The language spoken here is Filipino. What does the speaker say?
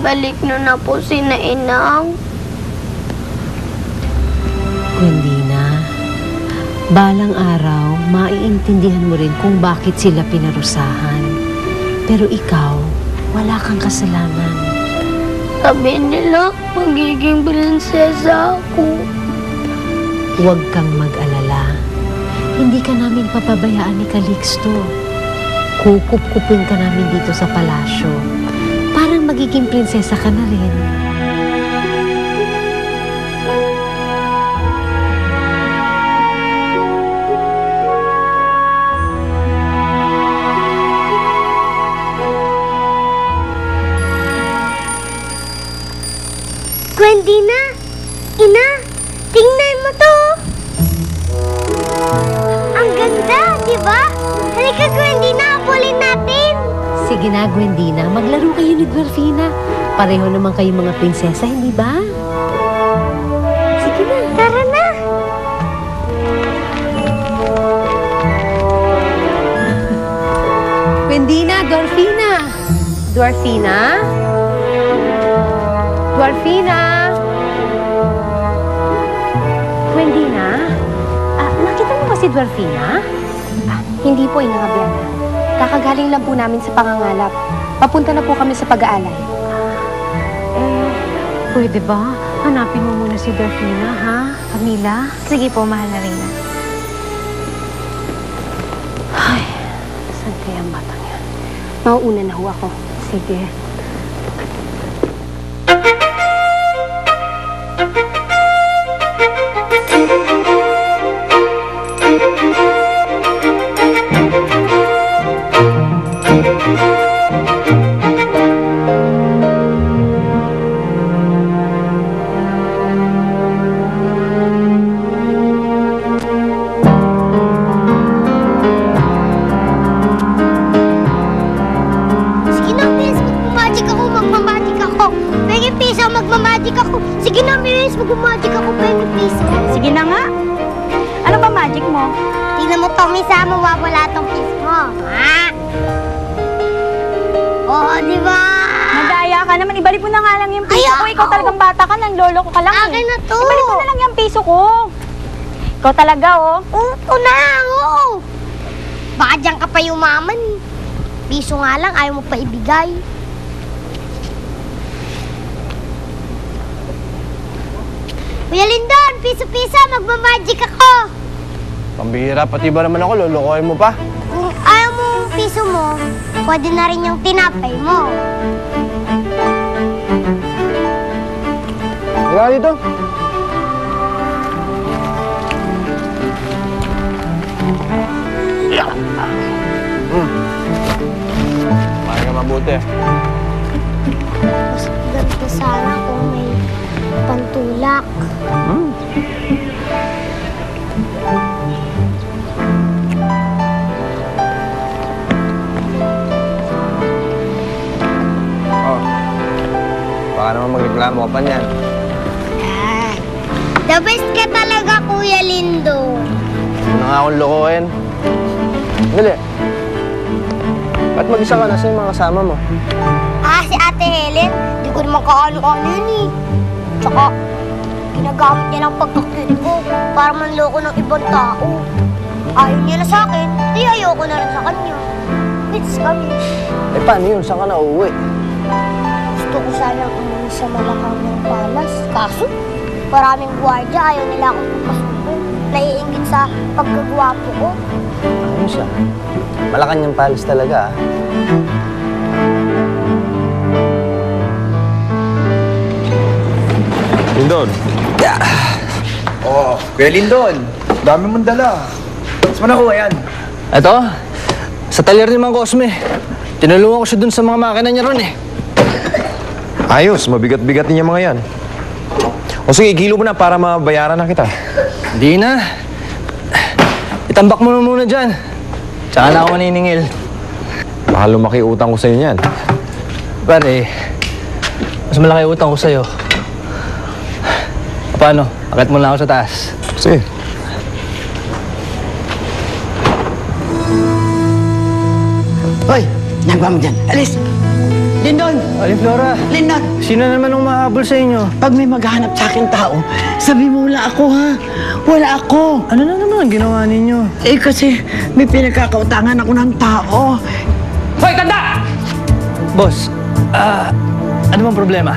balik na po sina Inang. Gwendina, balang araw, maiintindihan mo rin kung bakit sila pinarusahan. Pero ikaw, wala kang kasalanan. Sabi nila, magiging prinsesa ako. Huwag kang mag-alala. Hindi ka namin papabayaan ni Calixto. Kukup-kupin ka namin dito sa palasyo. Parang magiging prinsesa ka na rin. Gwendina! Ina! Tingnan mo to! Ang ganda, di ba? Halika, Gwendina, habulin natin! Sige na, Gwendina. Maglaro kayo ni Dwarfina. Pareho naman kayo mga prinsesa, hindi ba? Sige na, tara na! Gwendina, Dwarfina! Dwarfina? Dwarfina! Gwendina? Nakita mo ba si Dwarfina? Hindi po, Ina Gabriela. Kakagaling lang po namin sa pangangalap. Papunta na po kami sa pag-aalay. Pwede ba? Hanapin mo muna si Dwarfina, ha? Camila? Sige po, mahal na Reyna. Ay, saan kaya ang batang yan? Mauuna na ho ako. Sige. Sige na, Miris. Mag-magic ako. Penny piso. Sige na nga. Ano ba magic mo? Tingnan mo, Tommy, sa mawawala tong piso mo. Ha? Oo, di ba? Madaya ka naman. Ibalik mo na nga lang yung piso ko. Ikaw talagang bata ka. Nanlolo ko ka lang. Akin na to. Ibalik mo na lang yung piso ko. Ikaw talaga, oh. Oo na, oo. Baka dyan ka pa yumaman. Piso nga lang, ayaw mo pa ibigay. Kuya Lindon, piso-piso, magmamagic ako. Pambihira, pati ba naman ako, lulukohin mo pa? Kung ayaw mo yung piso mo, pwede na rin yung tinapay mo. Higa dito. Yeah. Kumain ka mabuti. Mas ganito sana kung may pantulak. Oh. Baka naman magreklamo ka pa niyan. The best ka talaga, Kuya Lindo. Huwag na nga akong lokohin. Dali. Ba't mag-isa ka? Nasaan yung mga kasama mo? Si Ate Helen, di ko naman kaano-ano yun eh. Tsaka, ginagamit niya lang pagkakit ko para manloko ng ibang tao. Ayaw niya na sa akin, di ayoko na rin sa kanya. It's kami. Eh, paano yun? Saan ka na uuwi? Gusto ko sanang umuwi sa Malacanang Palace. Kaso, maraming gwardiya, ayaw nila akong pupasukin. Naiingit sa pagkagwapo ko. Ano siya? Malacanang Palace talaga, ah. Lindon. Yeah. Oh, Kuya Lindon. Dami mong dala. Saan mo nakuha yan? Eto, sa talyer ni Mang Cosme. Tinulungan ko siya dun sa mga makina niya ron eh. Ayos, mabigat-bigat niya mga yan. O sige, kilo mo na para mabayaran na kita. Hindi na. Itambak mo na muna dyan. Tsaka na ako maniningil. Baka lumaki utang ko sa'yo niyan. Pare, mas malaki utang ko sa'yo. Paano? Akit mo na ako sa taas. Sige. Hoy! Nagawa mo dyan. Alis! Lindon! Aling Flora, Lindon! sino naman ang mahabol sa inyo? Pag may maghahanap sa akin tao, sabi mo wala ako ha. Wala ako. Ano na naman ginawa ninyo? Eh kasi may pinagkakautangan ako ng tao. Hoy, tanda! Boss, ano bang problema?